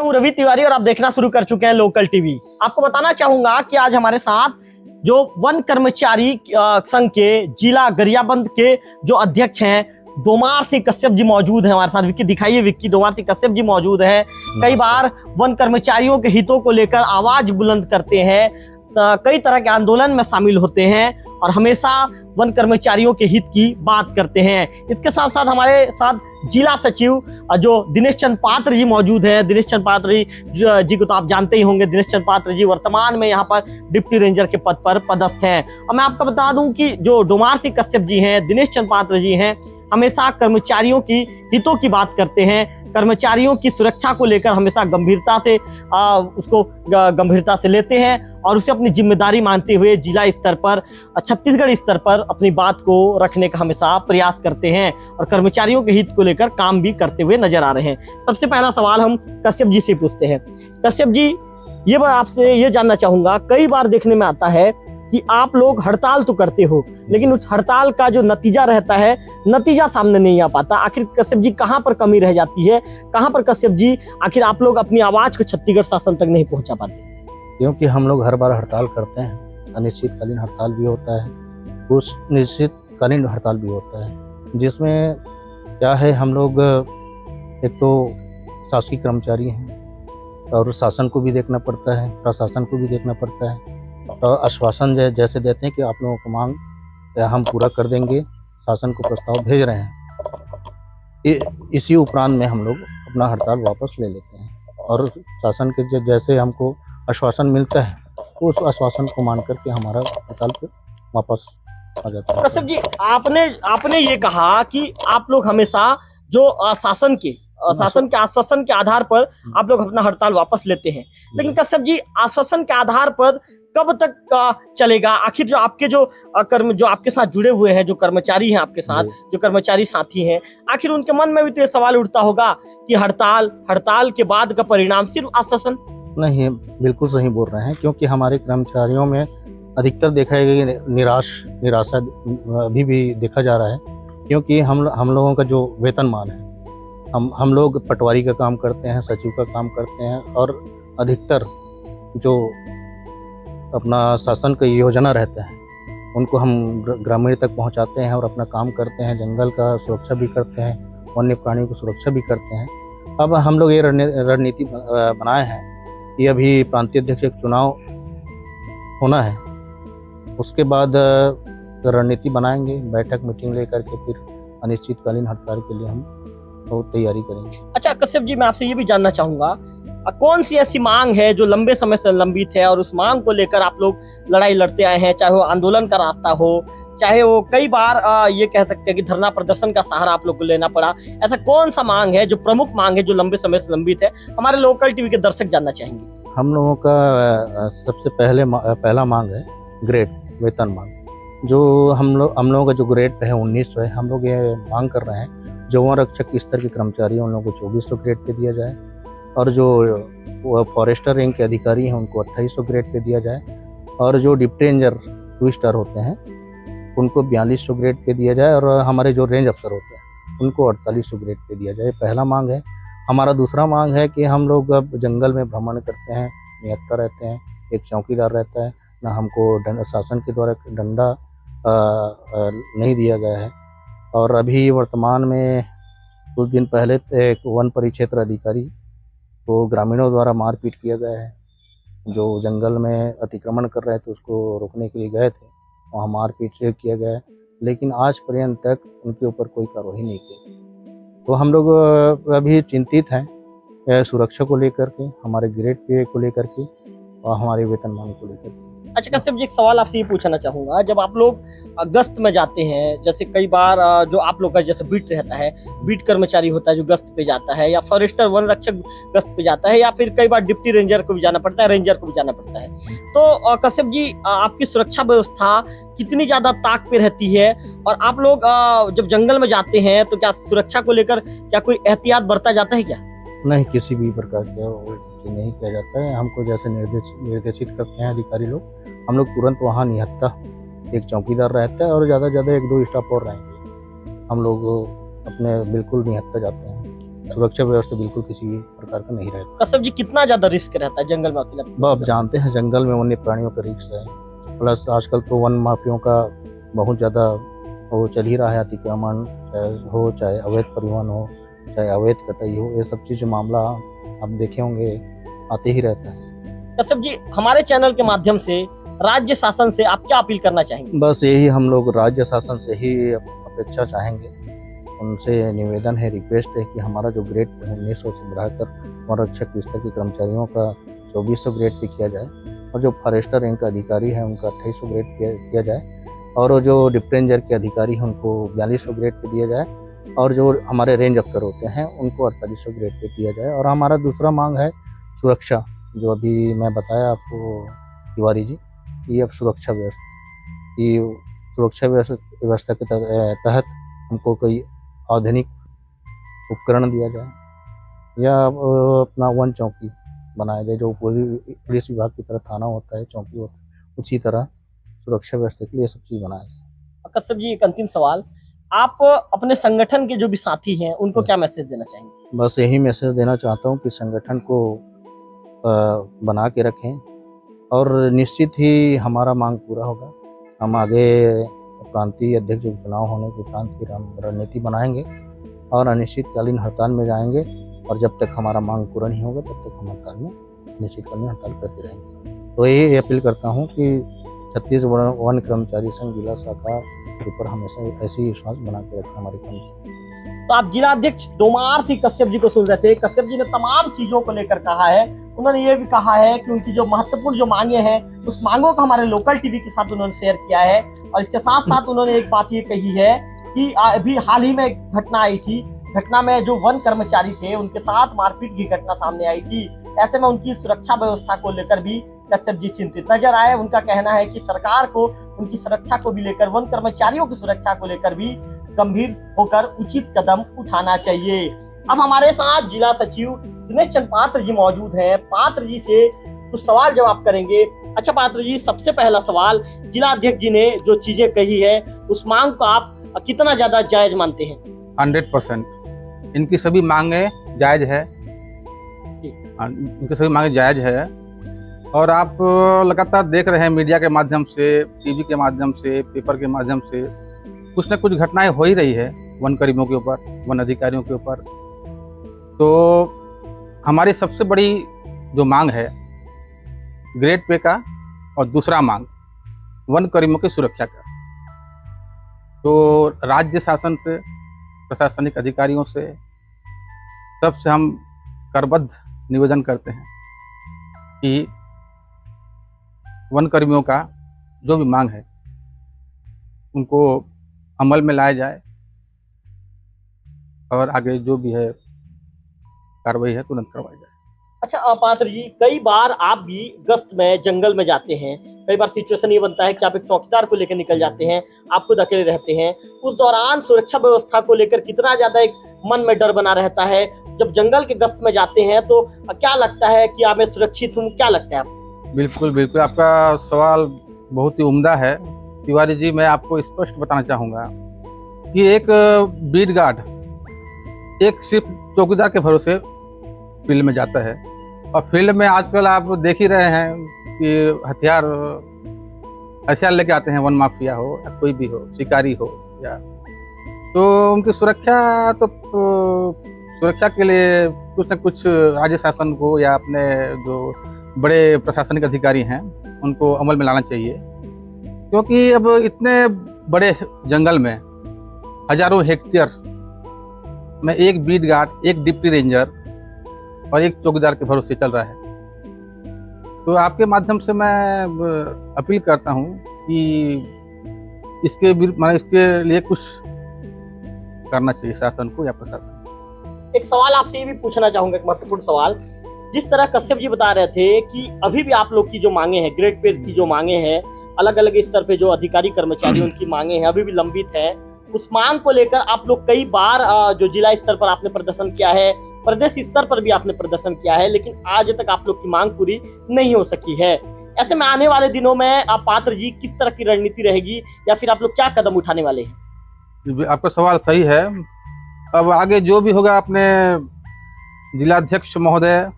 हूं रवि तिवारी और आप देखना शुरू कर चुके हैं लोकल टीवी। आपको बताना चाहूंगा कि आज हमारे साथ जो वन कर्मचारी संघ के जिला गरियाबंद के जो अध्यक्ष हैं डोमार सिंह कश्यप जी मौजूद हैं हमारे साथ। विक्की दिखाइए, विक्की डोमार सिंह कश्यप जी मौजूद हैं। कई बार वन कर्मचारियों के हितों को लेकर आवाज बुलंद करते हैं, कई तरह के आंदोलन में शामिल होते हैं और हमेशा वन कर्मचारियों के हित की बात करते हैं। इसके साथ साथ हमारे साथ जिला सचिव जो दिनेश चंद्र पात्र जी मौजूद हैं। दिनेश चंद्र पात्र जी को तो आप जानते ही होंगे। दिनेश चंद्र पात्र जी वर्तमान में यहाँ पर डिप्टी रेंजर के पद पर पदस्थ हैं। और मैं आपको बता दूं कि जो डोमार सिंह कश्यप जी हैं, दिनेश चंद्र पात्र जी हैं, हमेशा कर्मचारियों की हितों की बात करते हैं। कर्मचारियों की सुरक्षा को लेकर हमेशा गंभीरता से लेते हैं और उसे अपनी जिम्मेदारी मानते हुए जिला स्तर पर, छत्तीसगढ़ स्तर पर अपनी बात को रखने का हमेशा प्रयास करते हैं और कर्मचारियों के हित को लेकर काम भी करते हुए नजर आ रहे हैं। सबसे पहला सवाल हम कश्यप जी से पूछते हैं। कश्यप जी, ये मैं आपसे ये जानना चाहूंगा, कई बार देखने में आता है कि आप लोग हड़ताल तो करते हो लेकिन उस हड़ताल का जो नतीजा रहता है, नतीजा सामने नहीं आ पाता। आखिर कश्यप जी कहाँ पर कमी रह जाती है, कहाँ पर कश्यप जी आखिर आप लोग अपनी आवाज को छत्तीसगढ़ शासन तक नहीं पहुंचा पाते? क्योंकि हम लोग हर बार हड़ताल करते हैं। अनिश्चितकालीन हड़ताल भी होता है, कुछ निश्चितकालीन हड़ताल भी होता है, जिसमें क्या है, हम लोग एक तो शासकीय कर्मचारी हैं और शासन को भी देखना पड़ता है, प्रशासन को भी देखना पड़ता है। तो आश्वासन जैसे देते हैं कि आप लोगों को मांग हम पूरा कर देंगे, शासन को प्रस्ताव भेज रहे हैं, इसी उपरांत में हम लोग अपना हड़ताल वापस ले लेते हैं और शासन के जैसे हमको आश्वासन मिलता है उस आश्वासन को मान करके हमारा हड़ताल पे वापस आ जाता है। कश्यप जी, आपने ये कहा कि आप लोग हमेशा जो शासन के आश्वासन के आधार पर आप लोग अपना हड़ताल वापस लेते हैं, लेकिन कश्यप जी आश्वासन के आधार पर कब तक चलेगा? आखिर जो आपके जो आपके साथ जुड़े हुए हैं, जो कर्मचारी हैं आपके साथ, जो कर्मचारी साथी हैं, आखिर उनके मन में भी तो ये सवाल उठता होगा कि हड़ताल के बाद का परिणाम सिर्फ आश्वासन नहीं। बिल्कुल सही बोल रहे हैं, क्योंकि हमारे कर्मचारियों में अधिकतर देखा है कि निराशा अभी भी देखा जा रहा है। क्योंकि हम लोगों का जो वेतनमान है, हम लोग पटवारी का काम करते हैं, सचिव का काम करते हैं और अधिकतर जो अपना शासन का योजना रहता है उनको हम ग्रामीण तक पहुंचाते हैं और अपना काम करते हैं। जंगल का सुरक्षा भी करते हैं, वन्य प्राणियों की सुरक्षा भी करते हैं। अब हम लोग ये रणनीति बनाए हैं कि अभी प्रांतीय अध्यक्ष का चुनाव होना है, उसके बाद रणनीति बनाएंगे, बैठक मीटिंग लेकर के फिर अनिश्चितकालीन हड़ताल के लिए हम बहुत तैयारी करेंगे। अच्छा कश्यप जी, मैं आपसे ये भी जानना चाहूंगा, कौन सी ऐसी मांग है जो लंबे समय से लंबित है और उस मांग को लेकर आप लोग लड़ाई लड़ते आए हैं, चाहे वो आंदोलन का रास्ता हो, चाहे वो कई बार ये कह सकते हैं कि धरना प्रदर्शन का सहारा आप लोग को लेना पड़ा। ऐसा कौन सा मांग है जो प्रमुख मांग है, जो लंबे समय से लंबित है, हमारे लोकल टीवी के दर्शक जानना चाहेंगे? हम लोगों का सबसे पहला मांग है ग्रेड वेतन मांग। जो हम लोगों का जो ग्रेड पे है 1900 है, हम लोग ये मांग कर रहे हैं जो वन रक्षक स्तर के कर्मचारी हैं उन लोगों को 2400 ग्रेड पे दिया जाए और जो फॉरेस्टर रैंक के अधिकारी हैं उनको 2800 ग्रेड पे दिया जाए और जो डिप्टी रेंजर 2 स्टार होते हैं उनको 4200 ग्रेड पे दिया जाए और हमारे जो रेंज अफसर होते हैं उनको 4800 ग्रेड पे दिया जाए। पहला मांग है। हमारा दूसरा मांग है कि हम लोग अब जंगल में भ्रमण करते हैं, निहत्था रहते हैं, एक चौकीदार रहता है, ना हमको शासन के द्वारा डंडा नहीं दिया गया है। और अभी वर्तमान में कुछ दिन पहले एक वन परिक्षेत्र अधिकारी को ग्रामीणों द्वारा मारपीट किया गया है। जो जंगल में अतिक्रमण कर रहे थे उसको रोकने के लिए गए थे, वहाँ मारपीट किया गया है, लेकिन आज पर्यंत तक उनके ऊपर कोई कार्रवाई नहीं की। तो हम लोग अभी चिंतित हैं सुरक्षा को लेकर के, हमारे ग्रेड पे को लेकर के और हमारे वेतन मांग को लेकर के। अच्छा कश्यप जी, एक सवाल आपसे ये पूछना चाहूंगा, जब आप लोग गश्त में जाते हैं, जैसे कई बार जो आप लोग का जैसे बीट रहता है, बीट कर्मचारी होता है जो गश्त पे जाता है, या फॉरेस्टर वन रक्षक गश्त पे जाता है, या फिर कई बार डिप्टी रेंजर को भी जाना पड़ता है, रेंजर को भी जाना पड़ता है, तो कश्यप जी आपकी सुरक्षा व्यवस्था कितनी ज्यादा ताक पे रहती है? और आप लोग जब जंगल में जाते हैं तो क्या सुरक्षा को लेकर क्या कोई एहतियात बरता जाता है क्या? नहीं, किसी भी प्रकार का नहीं किया जाता है। हमको जैसे निर्देशित करते हैं अधिकारी लोग, हम लोग तुरंत वहाँ निहत्था, एक चौकीदार रहता है और ज़्यादा से ज़्यादा 1-2 स्टाफ और रहेंगे, हम लोग अपने बिल्कुल निहत्था जाते हैं। सुरक्षा व्यवस्था बिल्कुल किसी प्रकार का नहीं रहता। कश्यप जी, कितना ज्यादा रिस्क रहता है जंगल में अकेला? अब आप जानते हैं जंगल में वन्य प्राणियों का रिस्क है, प्लस आजकल तो वन माफियों का बहुत ज़्यादा वो चल ही रहा है, अतिक्रमण चाहे हो, चाहे अवैध परिवहन हो, चाहे अवैध कटाई हो, ये सब चीज़ मामला आप देखे होंगे आते ही रहता है। कश्यप जी, हमारे चैनल के माध्यम से राज्य शासन से आप क्या अपील करना चाहेंगे? बस यही हम लोग राज्य शासन से ही अपेक्षा चाहेंगे, उनसे निवेदन है, रिक्वेस्ट है कि हमारा जो ग्रेड 1900 से बढ़ाकर वन रक्षक स्तर के कर्मचारियों का 2400 ग्रेड पे किया जाए, और जो फॉरेस्टर रैंक अधिकारी हैं उनका 2800 ग्रेड किया जाए, और वो जो डिप्टी रेंजर के अधिकारी हैं उनको 4200 ग्रेड पे दिया जाए, और जो हमारे रेंज अफसर होते हैं उनको 4800 ग्रेड पे दिया जाए। और हमारा दूसरा मांग है सुरक्षा, जो अभी मैं बताया आपको तिवारी जी, ये अब सुरक्षा व्यवस्था, ये सुरक्षा व्यवस्था के तहत हमको कोई आधुनिक उपकरण दिया जाए, या अपना वन चौकी बनाया जाए, जो पुलिस विभाग की तरह थाना होता है, चौकी होता है, उसी तरह सुरक्षा व्यवस्था के लिए सब चीज़ बनाया जाए। कश्यप जी, एक अंतिम सवाल, आप अपने संगठन के जो भी साथी हैं उनको क्या मैसेज देना चाहेंगे? बस यही मैसेज देना चाहता हूँ कि संगठन को बना के रखें, और निश्चित ही हमारा मांग पूरा होगा। हम आगे प्रांतीय अध्यक्ष चुनाव होने के उपरांत फिर हम रणनीति बनाएंगे और अनिश्चितकालीन हड़ताल में जाएंगे, और जब तक हमारा मांग पूरा नहीं होगा तब तक हम हड़ताल में अनिश्चितकालीन हड़ताल करते रहेंगे। तो ये अपील करता हूँ कि छत्तीसगढ़ वन कर्मचारी संघ जिला शाखा के ऊपर हमेशा ऐसी विश्वास बना के रखें हमारे कर्मचारी। तो आप जिला अध्यक्ष डोमार सिंह कश्यप जी को सुन रहे थे। कश्यप जी ने तमाम चीजों को लेकर कहा है। उन्होंने ये भी कहा है कि उनकी जो महत्वपूर्ण जो मांगे हैं उस मांगों को हमारे लोकल टीवी के साथ उन्होंने शेयर किया है। और इसके साथ साथ उन्होंने एक बात ये कही है कि अभी हाल ही में एक घटना आई थी, घटना में जो वन कर्मचारी थे उनके साथ मारपीट की घटना सामने आई थी। ऐसे में उनकी सुरक्षा व्यवस्था को लेकर भी कश्यप जी चिंतित नजर आए। उनका कहना है कि सरकार को उनकी सुरक्षा को भी लेकर, वन कर्मचारियों की सुरक्षा को लेकर भी गंभीर होकर उचित कदम उठाना चाहिए। अब हमारे साथ जिला सचिव दिनेश चंद पात्र जी मौजूद हैं। पात्र जी से कुछ सवाल जवाब करेंगे। अच्छा पात्र जी, सबसे पहला सवाल, जिला अध्यक्ष जी ने जो चीजें कही है उस मांग को आप कितना ज्यादा जायज मानते हैं? 100% इनकी सभी मांगे जायज है, इनकी सभी मांगे जायज है। और आप लगातार देख रहे हैं मीडिया के माध्यम से, टीवी के माध्यम से, पेपर के माध्यम से कुछ न कुछ घटनाएं हो ही रही है वन कर्मियों के ऊपर, वन अधिकारियों के ऊपर। तो हमारी सबसे बड़ी जो मांग है ग्रेड पे का, और दूसरा मांग वन कर्मियों की सुरक्षा का। तो राज्य शासन से, प्रशासनिक अधिकारियों से, सबसे हम करबद्ध निवेदन करते हैं कि वन कर्मियों का जो भी मांग है उनको अमल में लाया जाए, और आगे जो भी है कार्रवाई है तुरंत करवाई जाए। अच्छा पात्र जी, कई बार आप भी गश्त में जंगल में जाते हैं। कई बार सिचुएशन ये बनता है कि आप एक चौकीदार को लेकर निकल जाते हैं, आप खुद अकेले रहते हैं। उस दौरान सुरक्षा व्यवस्था को लेकर कितना ज्यादा एक मन में डर बना रहता है? जब जंगल के गश्त में जाते हैं तो क्या लगता है कि आप सुरक्षित हूँ? क्या लगता है आपको? बिल्कुल बिल्कुल, आपका सवाल बहुत ही उम्दा है तिवारी जी। मैं आपको स्पष्ट बताना चाहूँगा कि एक बीट गार्ड एक सिर्फ चौकीदार के भरोसे फील्ड में जाता है, और फील्ड में आजकल आप देख ही रहे हैं कि हथियार लेके आते हैं, वन माफिया हो या कोई भी हो, शिकारी हो या, तो उनकी सुरक्षा सुरक्षा के लिए कुछ न कुछ राज्य शासन को या अपने जो बड़े प्रशासनिक अधिकारी हैं उनको अमल में लाना चाहिए। क्योंकि अब इतने बड़े जंगल में हजारों हेक्टेयर में एक बीट गार्ड, एक डिप्टी रेंजर और एक चौकीदार के भरोसे चल रहा है। तो आपके माध्यम से मैं अपील करता हूं कि इसके लिए कुछ करना चाहिए शासन को या प्रशासन को। एक सवाल आपसे ये भी पूछना चाहूंगा, एक महत्वपूर्ण सवाल। जिस तरह कश्यप जी बता रहे थे कि अभी भी आप लोग की जो मांगे हैं, ग्रेड पे की जो मांगे हैं, अलग अलग स्तर पे जो अधिकारी कर्मचारी उनकी मांगे हैं अभी भी लंबित है। उस मांग को लेकर आप लोग कई बार जो जिला स्तर पर आपने प्रदर्शन किया है, प्रदेश स्तर पर भी आपने प्रदर्शन किया है, लेकिन आज तक आप लोग की मांग पूरी नहीं हो सकी है। ऐसे में आने वाले दिनों में आप पात्र जी किस तरह की रणनीति रहेगी, या फिर आप लोग क्या कदम उठाने वाले हैं? आपका सवाल सही है। अब आगे जो भी होगा अपने जिलाध्यक्ष महोदय,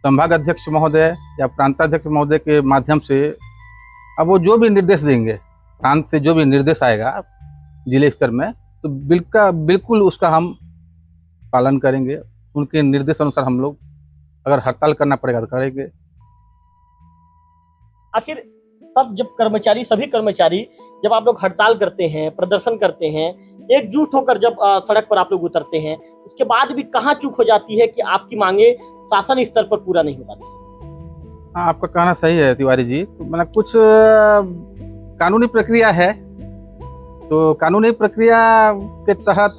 संभाग अध्यक्ष महोदय या प्रांताध्यक्ष महोदय के माध्यम से अब वो जो भी निर्देश देंगे, प्रांत से जो भी निर्देश आएगा जिले स्तर में, तो बिल्कुल उसका हम पालन करेंगे। उनके निर्देश अनुसार हम लोग अगर हड़ताल करना पड़ेगा तो करेंगे। आखिर सभी कर्मचारी जब आप लोग हड़ताल करते हैं, प्रदर्शन करते हैं, एकजुट होकर जब सड़क पर आप लोग उतरते हैं, उसके बाद भी कहाँ चूक हो जाती है कि आपकी मांगे शासन स्तर पर पूरा नहीं हो पाती? हाँ, आपका कहना सही है तिवारी जी। तो मतलब कुछ कानूनी प्रक्रिया है, तो कानूनी प्रक्रिया के तहत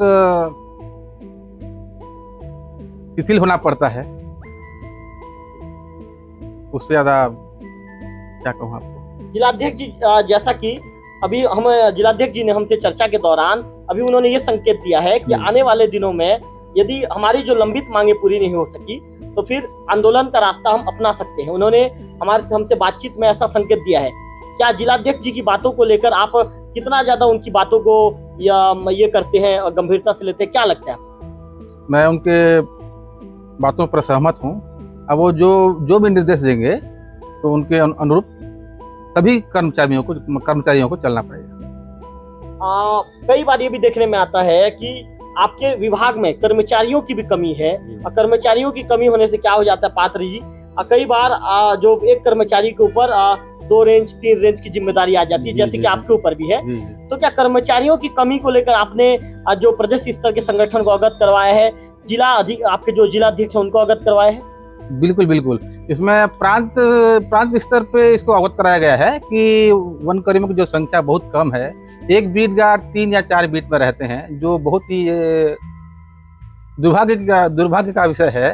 शिथिल होना पड़ता है। उससे ज्यादा क्या कहूँ आपको। जिलाध्यक्ष जी, जैसा कि अभी हम जिलाध्यक्ष जी ने हमसे चर्चा के दौरान अभी उन्होंने ये संकेत दिया है कि आने वाले दिनों में यदि हमारी जो लंबित मांगे पूरी नहीं हो सकी तो फिर आंदोलन का रास्ता हम अपना सकते हैं। उन्होंने हमसे बातचीत में ऐसा संकेत दिया है। क्या जिलाध्यक्ष जी की बातों को लेकर आप कितना ज्यादा उनकी बातों को ये करते हैं और गंभीरता से लेते हैं, क्या लगता है? मैं उनके बातों पर सहमत हूँ। अब वो जो भी निर्देश देंगे तो उनके अनुरूप सभी कर्मचारियों को चलना पड़ेगा। कई बार ये भी देखने में आता है कि आपके विभाग में कर्मचारियों की भी कमी है, और कर्मचारियों की कमी होने से क्या हो जाता है पात्र जी, कई बार जो एक कर्मचारी के ऊपर 2 रेंज 3 रेंज की जिम्मेदारी आ जाती है, जैसे कि आपके ऊपर भी है। तो क्या कर्मचारियों की कमी को लेकर आपने जो प्रदेश स्तर के संगठन को अवगत करवाया है, आपके जो जिलाध्यक्ष है उनको अवगत करवाया है? बिल्कुल बिल्कुल। इसमें प्रांत स्तर पे इसको अवगत कराया गया है कि वन कर्मियों की जो संख्या बहुत कम है, एक बीट गार्ड 3 या 4 बीट में रहते हैं, जो बहुत ही दुर्भाग्य का विषय है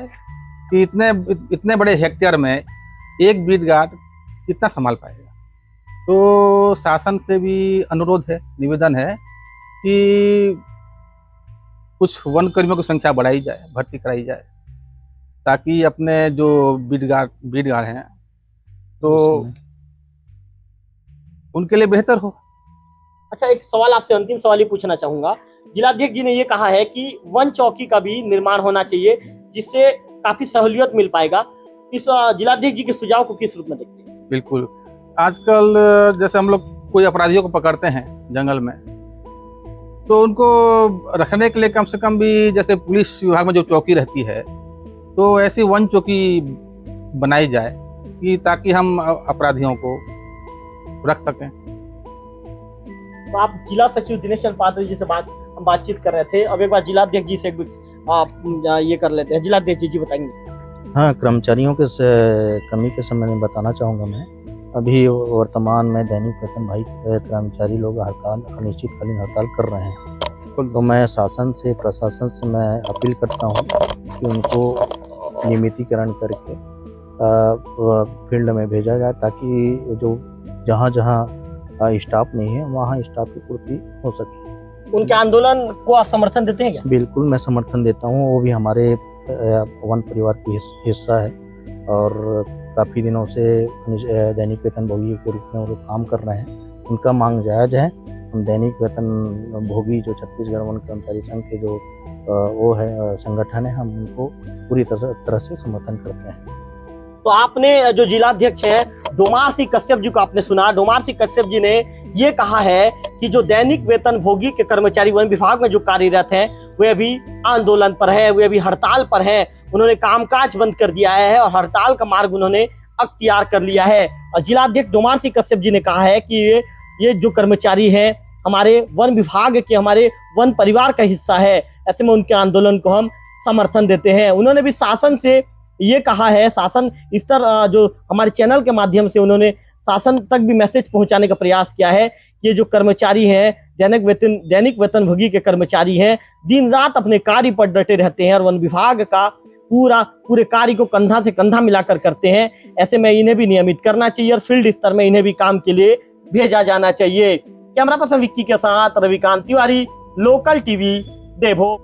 कि इतने बड़े हेक्टेयर में एक बीट गार्ड कितना संभाल पाएगा। तो शासन से भी अनुरोध है, निवेदन है कि कुछ वन कर्मियों की संख्या बढ़ाई जाए, भर्ती कराई जाए, ताकि अपने जो बीट गार्ड हैं तो उनके लिए बेहतर हो। अच्छा, एक सवाल आपसे, अंतिम सवाल ही पूछना चाहूंगा। जिलाध्यक्ष जी ने ये कहा है कि वन चौकी का भी निर्माण होना चाहिए, जिससे काफी सहूलियत मिल पाएगा। इस जिलाध्यक्ष जी के सुझाव को किस रूप में देखते हैं? बिल्कुल। आजकल जैसे हम लोग कोई अपराधियों को पकड़ते हैं जंगल में, तो उनको रखने के लिए कम से कम भी जैसे पुलिस विभाग में जो चौकी रहती है, तो ऐसी वन चौकी बनाई जाए कि ताकि हम अपराधियों को रख सकें। तो आप जिला सचिव दिनेश चंद्र पात्र जी से हम बातचीत कर रहे थे। अब एक बार जिलाध्यक्ष जी से ये कर लेते हैं। जिलाध्यक्ष जी बताएंगे। हाँ, कर्मचारियों के कमी के संबंध में बताना चाहूँगा मैं। अभी वर्तमान में दैनिक वेतन भाई कर्मचारी लोग हड़ताल, अनिश्चितकालीन हड़ताल कर रहे हैं। तो मैं शासन से, प्रशासन से मैं अपील करता हूँ कि उनको नियमितीकरण करके फील्ड में भेजा जाए, ताकि जो जहाँ स्टाफ नहीं है वहाँ स्टाफ की पूर्ति हो सके। उनके आंदोलन को आप समर्थन देते हैं क्या? बिल्कुल, मैं समर्थन देता हूँ। वो भी हमारे वन परिवार की हिस्सा है और काफ़ी दिनों से दैनिक वेतन भोगी के रूप में वो लोग काम कर रहे हैं। उनका मांग जायज़ है। हम दैनिक वेतन भोगी जो छत्तीसगढ़ वन कर्मचारी संघ के जो वो है संगठन है, हम उनको पूरी तरह से समर्थन करते हैं। तो आपने जो जिलाध्यक्ष है डोमार सिंह कश्यप जी को आपने सुना। डोमार सिंह कश्यप जी ने ये कहा है कि जो दैनिक वेतन भोगी के कर्मचारी वन विभाग में जो कार्यरत हैं, वे अभी आंदोलन पर है, वे अभी हड़ताल पर है। उन्होंने कामकाज बंद कर दिया है और हड़ताल का मार्ग उन्होंने अख्तियार कर लिया है। और जिलाध्यक्ष डोमार सिंह कश्यप जी ने कहा है कि ये जो कर्मचारी है हमारे वन विभाग के, हमारे वन परिवार का हिस्सा है। ऐसे में उनके आंदोलन को हम समर्थन देते हैं। उन्होंने भी शासन से ये कहा है, शासन स्तर जो हमारे चैनल के माध्यम से उन्होंने शासन तक भी मैसेज पहुंचाने का प्रयास किया है कि ये जो कर्मचारी हैं, दैनिक वेतनभोगी के कर्मचारी हैं, दिन रात अपने कार्य पर डटे रहते हैं और वन विभाग का पूरे कार्य को कंधा से कंधा मिलाकर करते हैं। ऐसे में इन्हें भी नियमित करना चाहिए और फील्ड स्तर में इन्हें भी काम के लिए भेजा जाना चाहिए। कैमरा पर्सन विक्की के साथ रविकांत तिवारी, लोकल टीवी, देवो।